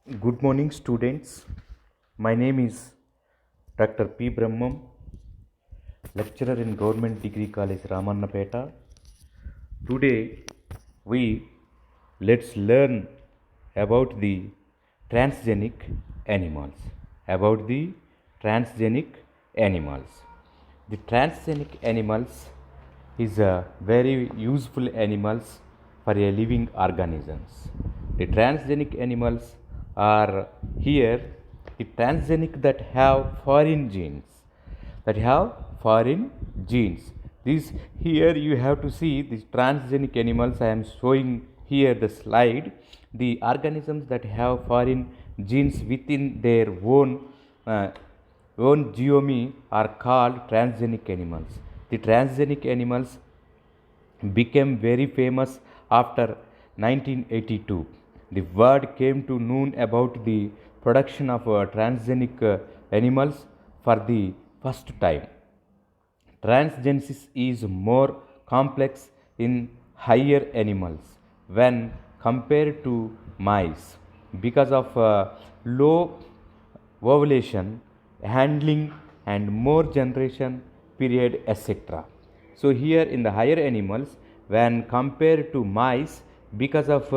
Good morning, students. My name is Dr. P. Brahmam, lecturer in Government Degree College, Ramannapeta. Today, we let's learn about the transgenic animals. About the transgenic animals. The transgenic animals is a very useful animals for a living organisms. The transgenic animals are here the transgenic that have foreign genes. These here you have to see these transgenic animals. I am showing here the slide. The organisms that have foreign genes within their uh, own geome are called transgenic animals. The transgenic animals became very famous after 1982. The word came to known about the production of transgenic animals for the first time. Transgenesis is more complex in higher animals when compared to mice because of low ovulation, handling, and more generation period, etc. So, here in the higher animals, when compared to mice, because of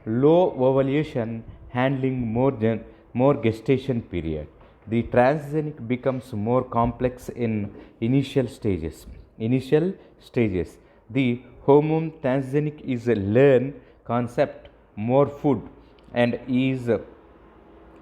low ovulation, handling, more gestation period, the transgenic becomes more complex in initial stages. Initial stages. The hormone transgenic is a learn concept, more food, and is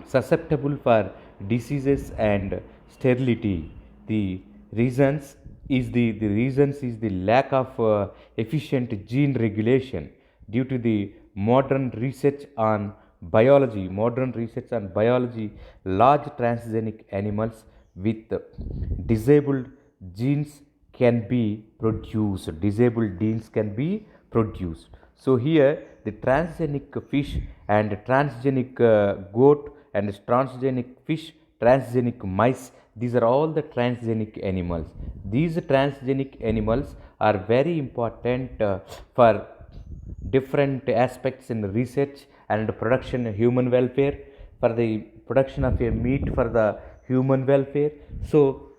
susceptible for diseases and sterility. The reasons is the lack of efficient gene regulation due to the modern research on biology. Large transgenic animals with disabled genes can be produced. So here the transgenic fish and transgenic goat and transgenic fish, transgenic mice, these are all the transgenic animals. These transgenic animals are very important for different aspects in research and production of human welfare, for the production of a meat for the human welfare. So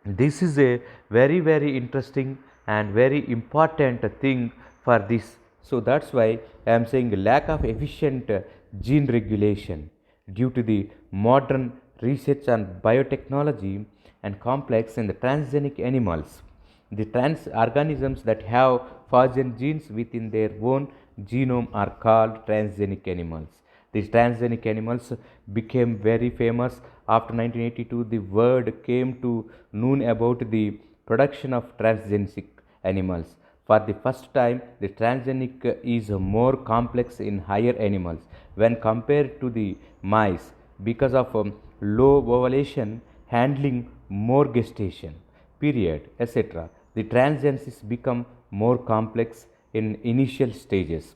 this is a very interesting and very important thing for this. So that's why I am saying lack of efficient gene regulation due to the modern research on biotechnology and complex in the transgenic animals. The trans organisms that have foreign genes within their own genome are called transgenic animals. These transgenic animals became very famous after 1982. The word came to known about the production of transgenic animals. For the first time, the transgenic is more complex in higher animals when compared to the mice because of low ovulation, handling, more gestation period, etc. The transgenesis become more complex in initial stages.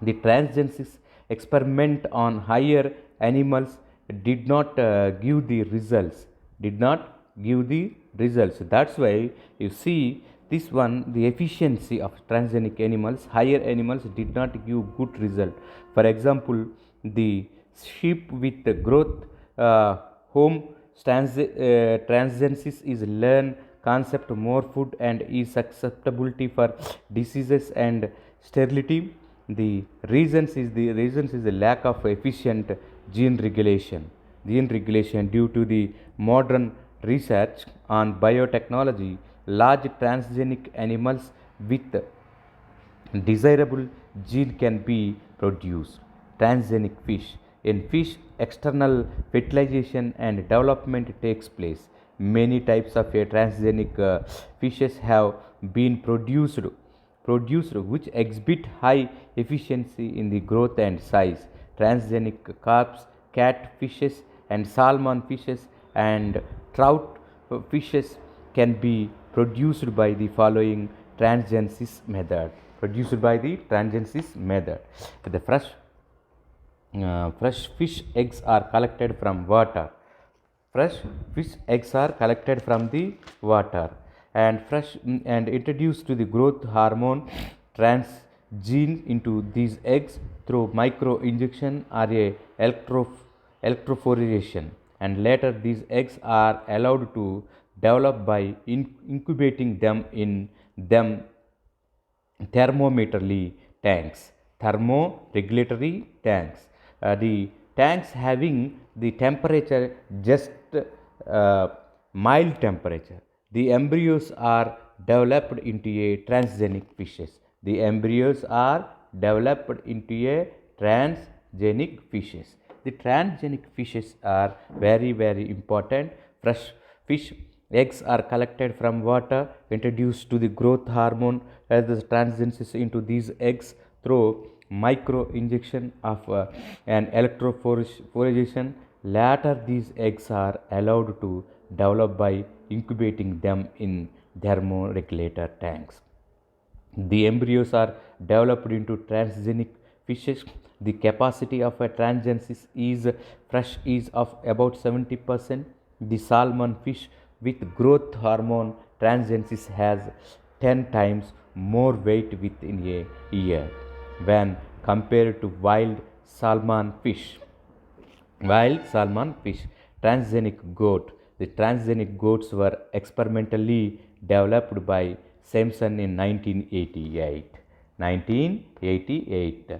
The transgenesis experiment on higher animals did not give the results. Did not give the results. That's why you see this one, the efficiency of transgenic animals, higher animals did not give good result. For example, the sheep with the growth home transgenesis is learn concept more food and is susceptibility for diseases and sterility. The reasons is the lack of efficient gene regulation due to the modern research on biotechnology. Large transgenic animals with desirable gene can be produced. Transgenic fish. In fish, external fertilization and development takes place. Many types of transgenic fishes have been produced which exhibit high efficiency in the growth and size. Transgenic carps, catfishes, and salmon fishes and trout fishes can be produced by the following transgenesis method. Produced by the transgenesis method. The fresh fish eggs are collected from water. Fresh fish eggs are collected from the water and introduced to the growth hormone transgenic genes into these eggs through micro injection or a electrophoration, and later these eggs are allowed to develop by incubating them in them thermometerly tanks, thermoregulatory tanks. The tanks having the temperature just uh, mild temperature. The embryos are developed into a transgenic fishes. The embryos are developed into a transgenic fishes. The transgenic fishes are very important. Fresh fish eggs are collected from water, introduced to the growth hormone as the transitions into these eggs through micro injection of an electrophoration. Later, these eggs are allowed to develop by incubating them in thermoregulator tanks. The embryos are developed into transgenic fishes. The capacity of a transgenesis is fresh is of about 70%. The salmon fish with growth hormone transgenesis has 10 times more weight within a year when compared to wild salmon fish. Wild salmon fish, transgenic goat. The transgenic goats were experimentally developed by Simpson in 1988. 1988.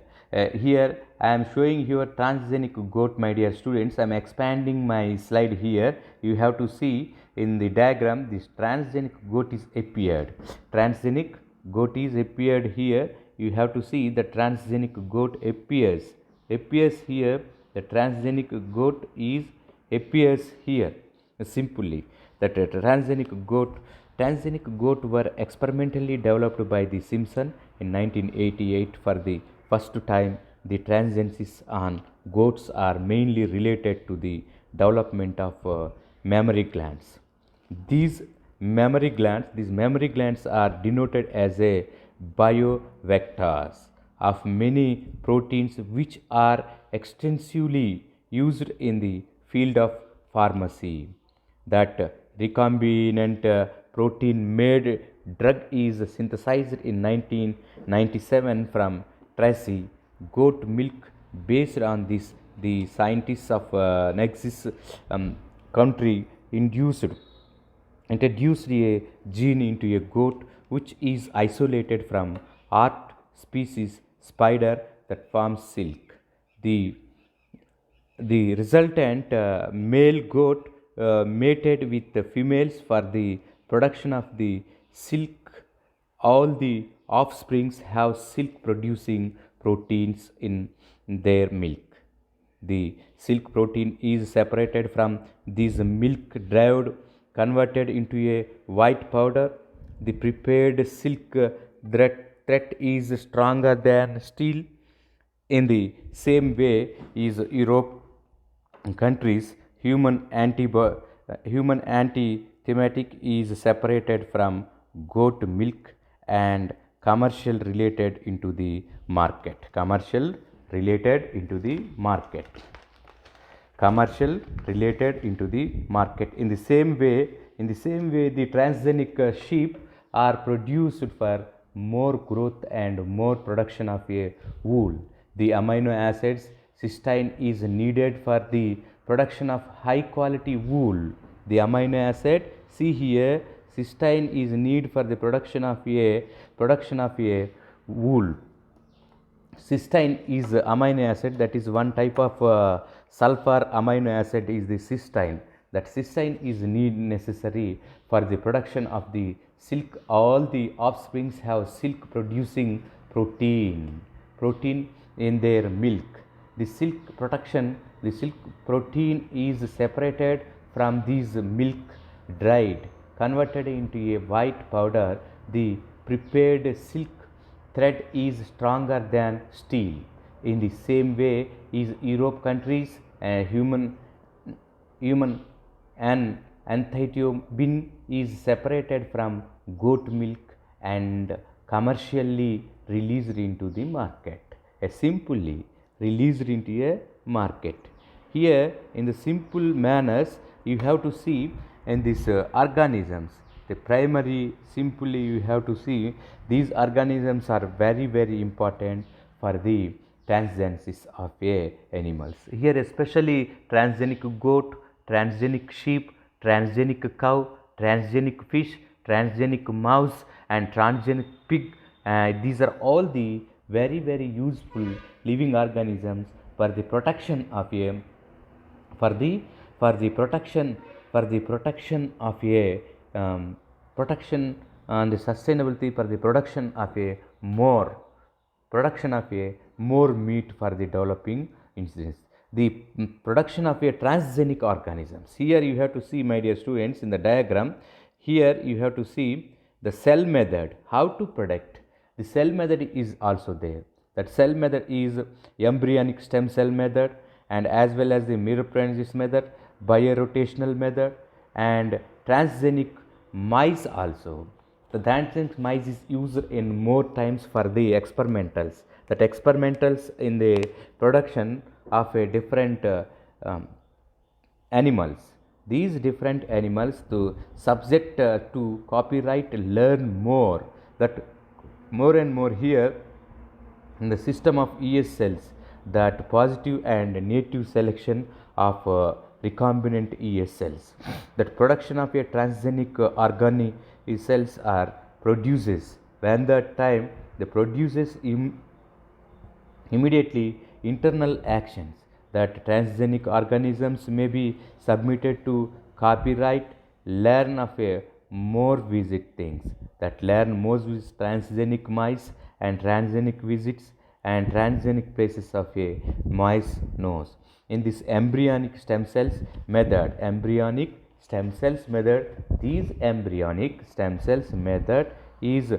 Here I am showing your transgenic goat, my dear students. I am expanding my slide here. You have to see in the diagram this transgenic goat is appeared. Transgenic goat is appeared here. You have to see the transgenic goat appears here. The transgenic goat is appears here simply. That transgenic goat were experimentally developed by the Simpson in 1988 for the first time. The transgenesis on goats are mainly related to the development of mammary glands. These mammary glands are denoted as a biovectors of many proteins which are extensively used in the field of pharmacy. That recombinant protein made drug is synthesized in 1997 from Tracy goat milk. Based on this, the scientists of Nexus country introduced a gene into a goat which is isolated from art species spider that forms silk. The the resultant male goat mated with the females for the production of the silk. All the offsprings have silk producing proteins in their milk. The silk protein is separated from this milk derived, converted into a white powder. The prepared silk thread is stronger than steel. In the same way, is Europe countries human anti-thematic is separated from goat milk and commercial related into the market in the same way. The transgenic sheep are produced for more growth and more production of a wool. The amino acids cysteine is needed for the production of high quality wool. The amino acid, see here, cysteine is needed for the production of a wool. Cysteine is amino acid, that is one type of sulfur amino acid is the cysteine. That cysteine is necessary for the production of the silk. All the offsprings have silk producing protein in their milk. The silk protein is separated from these milk, dried, converted into a white powder. The prepared silk thread is stronger than steel. In the same way, is Europe countries human anthiobium is separated from goat milk and commercially released into the market. Simply released into a market. Here, in the simple manners, you have to see in these organisms. the primary, simply you have to see these organisms are very very important for the transgenesis of a animals. Here especially transgenic goat, transgenic sheep, transgenic cow, transgenic fish, transgenic mouse and transgenic pig. These are all the very very useful living organisms for the protection of a for the for the protection of a protection and the sustainability for the production of a more meat for the developing instances. The production of a transgenic organisms. Here you have to see, my dear students, in the diagram. Here you have to see the cell method, how to protect. The cell method is also there. That cell method is embryonic stem cell method, and as well as the meropenesis method, biorotational method, and transgenic mice also. The transgenic mice is used in more times for the experimentals. That experimentals in the production of a different animals. These different animals to subject to copyright learn more. That more and more here in the system of ES cells, that positive and native selection of recombinant ES cells, that production of a transgenic organic cells are produces. When that time the produces immediately internal actions, that transgenic organisms may be submitted to copyright learn of a more visit things, that learn more with transgenic mice and transgenic visits and transgenic places of a mice nose. In this embryonic stem cells method, these embryonic stem cells method is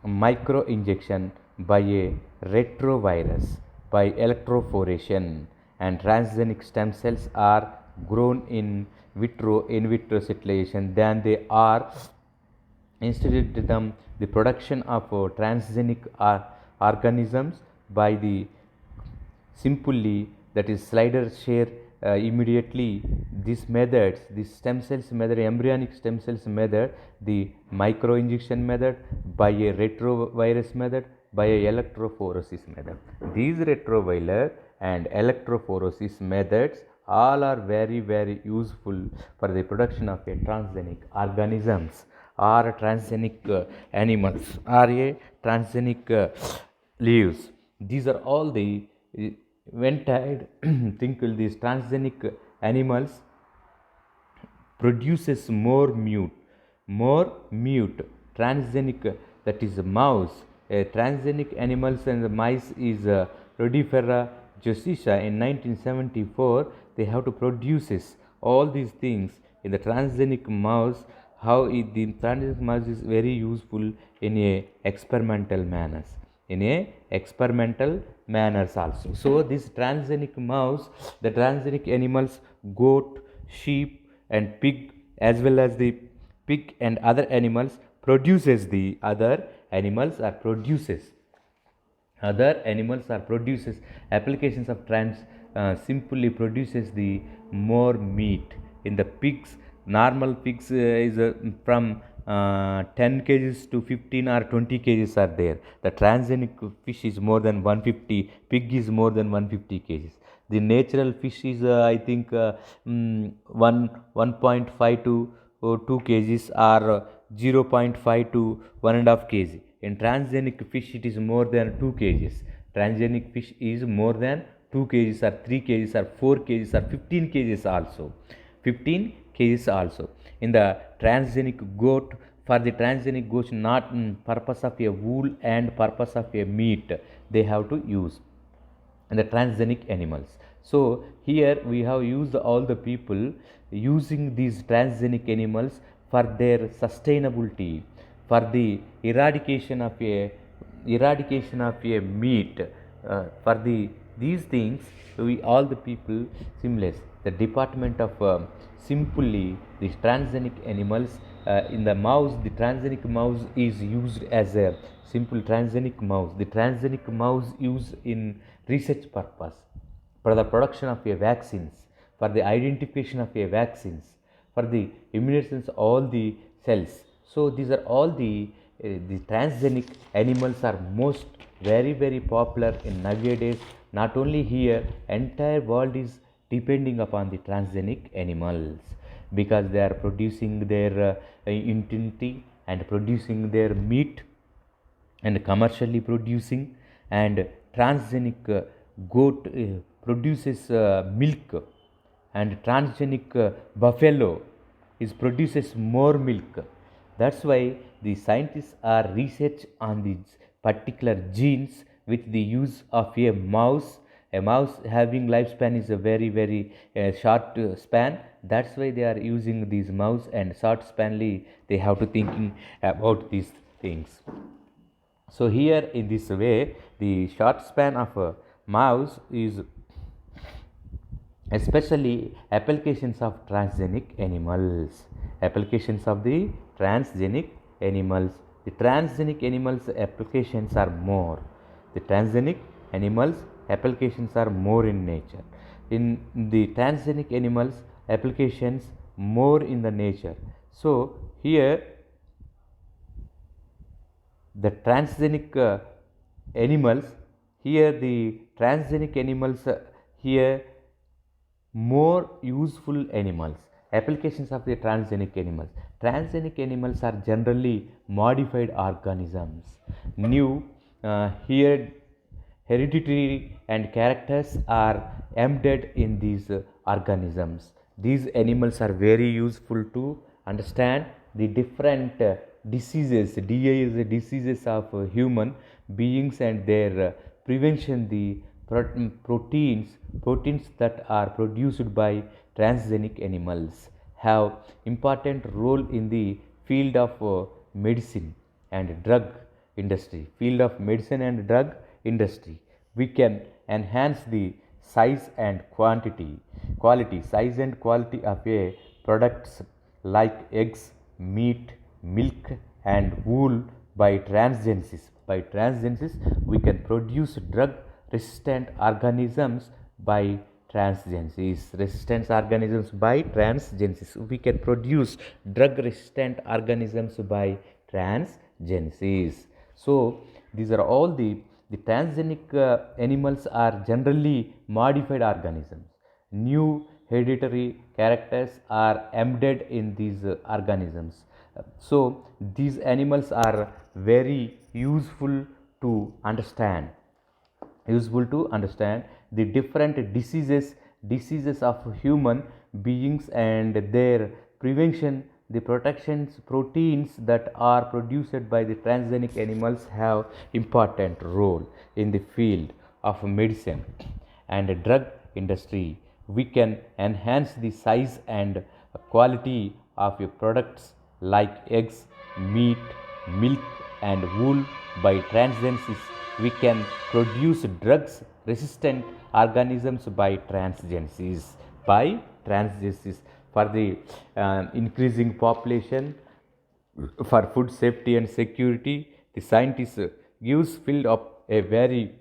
micro injection by a retrovirus by electrophoration, and transgenic stem cells are grown in vitro fertilization. Then they are instituted them the production of transgenic organisms by the simply, that is slider share immediately these methods, this stem cells method, embryonic stem cells method, the micro injection method, by a retrovirus method, by a electrophoresis method. These retroviral and electrophoresis methods all are very very useful for the production of a transgenic organisms or transgenic animals or a transgenic leaves. These are all the when tied think these transgenic animals produces more mute transgenic, that is mouse. Transgenic animals and the mice is Rodifera josephia. In 1974 they have to produces all these things in the transgenic mouse. How the transgenic mouse is very useful in a experimental manners, also. So this transgenic mouse, the transgenic animals, goat, sheep and pig, as well as the pig and other animals produces the other animals are produces applications of trans simply produces the more meat. In the pigs, normal pigs is from 10 kgs to 15 or 20 kgs are there. The transgenic fish is more than 150, pig is more than 150 kgs. The natural fish is I think 1.5 to 2 kgs or 0.5 to 1.5 kg. In transgenic fish it is more than 2 kgs. Transgenic fish is more than 2 kgs or 3 kgs or 4 kgs or 15 kgs also. 15 kgs also. In the transgenic goat, for the transgenic goat, not purpose of a wool and purpose of a meat they have to use in the transgenic animals. So here we have used all the people using these transgenic animals for their sustainability, for the eradication of a meat, for these things we all the people seamless. The department of simply these transgenic animals in the mouse, the transgenic mouse is used as a simple transgenic mouse. The transgenic mouse used in research purpose, for the production of a vaccines, for the identification of a vaccines, for the immunization all the cells, So these are all the transgenic animals are most very popular in nowadays. Not only here, entire world is depending upon the transgenic animals because they are producing their intensity and producing their meat and commercially producing, and transgenic goat produces milk, and transgenic buffalo is produces more milk. That's why the scientists are research on these particular genes with the use of a mouse. A mouse having lifespan is a very short span. That's why they are using these mouse, and short spanly they have to thinking about these things. So here in this way, the short span of a mouse is especially applications of transgenic animals. Applications of the transgenic animals. The transgenic animals applications are more. The transgenic animals applications are more in nature. In the transgenic animals applications more in the nature. So here the transgenic animals, here the transgenic animals here more useful animals. Applications of the transgenic animals are generally modified organisms. New here hereditary and characters are embedded in these organisms. These animals are very useful to understand the different diseases of human beings and their prevention. The proteins that are produced by transgenic animals have important role in the field of medicine and drug industry. We can enhance the size and quality of a products like eggs, meat, milk and wool by transgenesis. By transgenesis we can produce drug resistant organisms by transgenesis. We can produce drug resistant organisms by transgenesis. So these are all the transgenic animals are generally modified organisms. New hereditary characters are embedded in these organisms. So these animals are very useful to understand the different diseases of human beings and their prevention. The protections proteins that are produced by the transgenic animals have important role in the field of medicine and drug industry. We can enhance the size and quality of your products like eggs, meat, milk and wool by transgenesis. We can produce drugs resistant organisms by transgenesis for the increasing population, for food safety and security. The scientists gives field of a very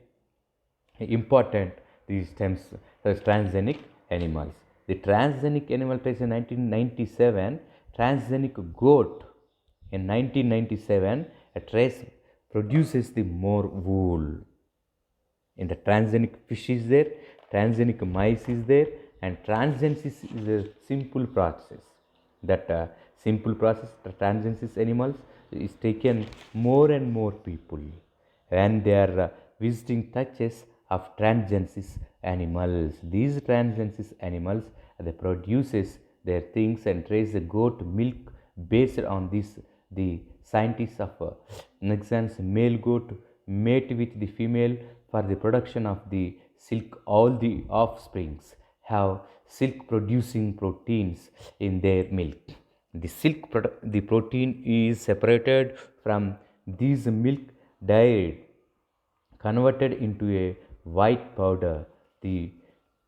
important these terms as transgenic animals. The transgenic animal trace in 1997, transgenic goat in 1997, a trace produces the more wool. In the transgenic fish is there, transgenic mice is there, and transgenesis is a simple process. That simple process, the transgenesis animals is taken more and more people when they are visiting touches of transgenesis animals. These transgenesis animals they produces their things and trace the goat milk. Based on this, the scientists of Nexans male goat mate with the female for the production of the silk. All the offsprings have silk producing proteins in their milk. The protein is separated from these milk dairy, converted into a white powder. The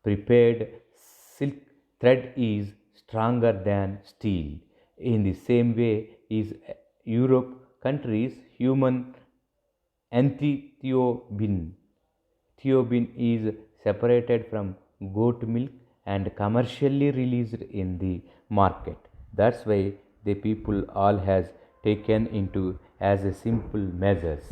prepared silk thread is stronger than steel. In the same way is Europe countries human entheobium. Theobium is separated from goat milk and commercially released in the market. That's why the people all has taken into as a simple measures.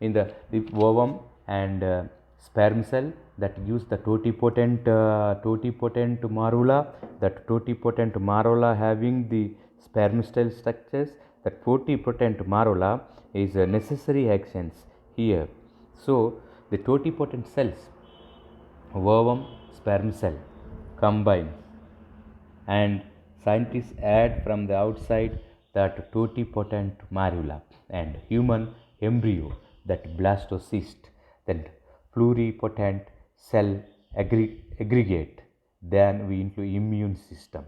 In the ovum and sperm cell that gives the totipotent marula, that totipotent marula having the sperm cell structures, that totipotent marula is a necessary actions here. So the totipotent cells, ovum, sperm cell combine, and scientists add from the outside that totipotent marula and human embryo, that blastocyst, that pluripotent cell aggregate, then we into immune system,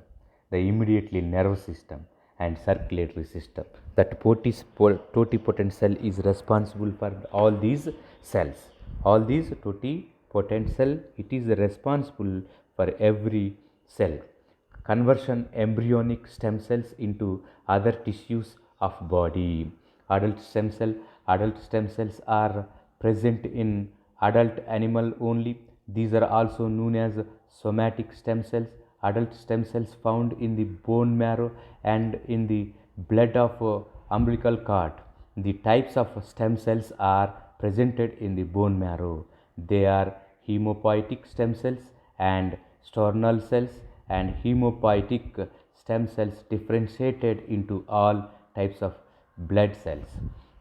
the immediately nervous system and circulatory system. That totipotent cell is responsible for all these cells, all these totipotent cell, it is responsible for every cell conversion embryonic stem cells into other tissues of body. Adult stem cells are present in adult animal only. These are also known as somatic stem cells. Adult stem cells found in the bone marrow and in the blood of umbilical cord. The types of stem cells are presented in the bone marrow. They are hemopoietic stem cells and sternal cells, and hemopoietic stem cells differentiated into all types of blood cells.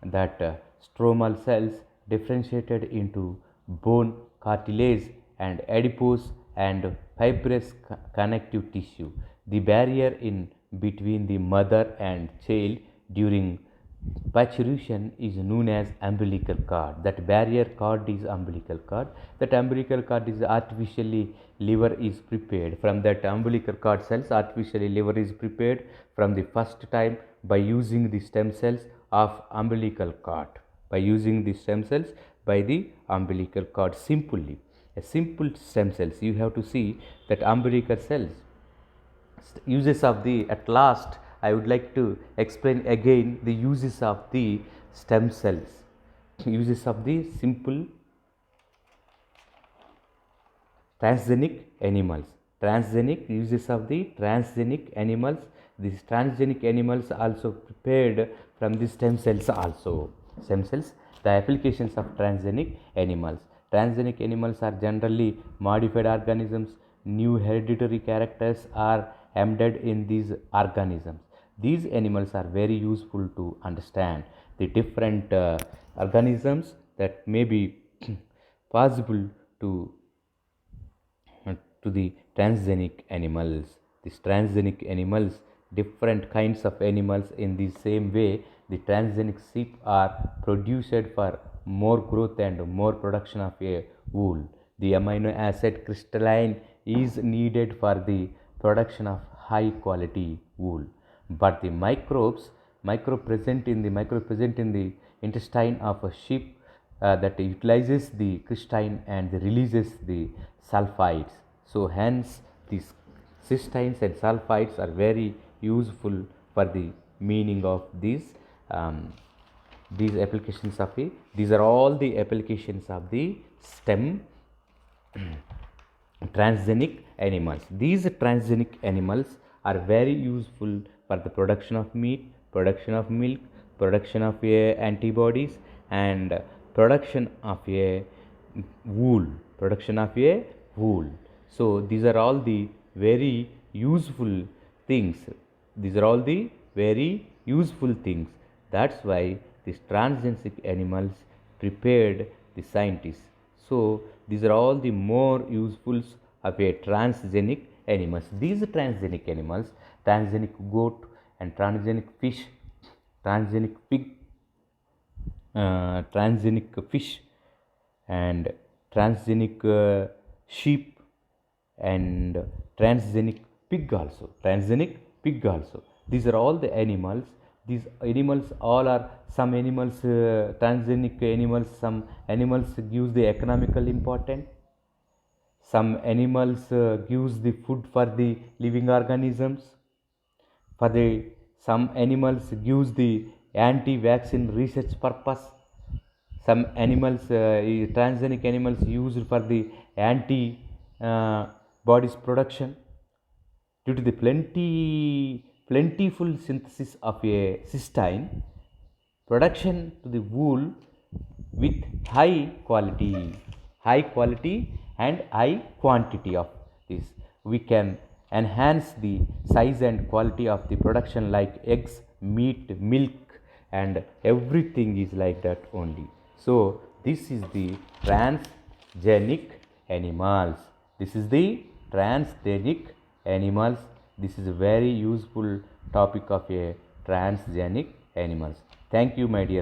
That stromal cells differentiated into bone, cartilage and adipose and fibrous connective tissue. The barrier in between the mother and child during parturition is known as umbilical cord. That barrier cord is umbilical cord. That umbilical cord is artificially liver is prepared from that umbilical cord cells. Artificially liver is prepared from the first time by using the stem cells of umbilical cord. By using the stem cells by the umbilical cord simply. A simple stem cells, you have to see that umbilical cells uses of the, at last I would like to explain again the uses of the stem cells, uses of the simple transgenic animals, transgenic uses of the transgenic animals. These transgenic animals also prepared from the stem cells also. Stem cells, the applications of transgenic animals. Transgenic animals are generally modified organisms. New hereditary characters are embedded in these organisms. These animals are very useful to understand the different organisms that may be possible to the transgenic animals. These transgenic animals, different kinds of animals, in the same way the transgenic sheep are produced for more growth and more production of a wool. The amino acid crystalline is needed for the production of high quality wool. But the micro present in the intestine of a sheep that utilizes the crystalline and releases the sulfides. So hence these cysteines and sulfides are very useful for the meaning of these applications of the, these are all the applications of the stem transgenic animals. These transgenic animals are very useful for the production of meat, production of milk, production of antibodies and production of a wool, production of a wool. So these are all the very useful things. These are all the very useful things. That's why these transgenic animals prepared the scientists. So these are all the more usefuls of a transgenic animals. These transgenic animals, transgenic goat and transgenic fish, transgenic pig, transgenic fish and transgenic sheep and transgenic pig also, transgenic pig also. These are all the animals. These animals all are, some animals transgenic animals, some animals gives the economical importance, some animals gives the food for the living organisms, for the some animals gives the anti-vaccine research purpose, some animals transgenic animals used for the anti bodies production. Due to the plenty plentiful synthesis of a cysteine, production to the wool with high quality and high quantity of this. We can enhance the size and quality of the production like eggs, meat, milk, and everything is like that only. So this is the transgenic animals. This is the transgenic animals. This is a very useful topic of a transgenic animals. Thank you, my dear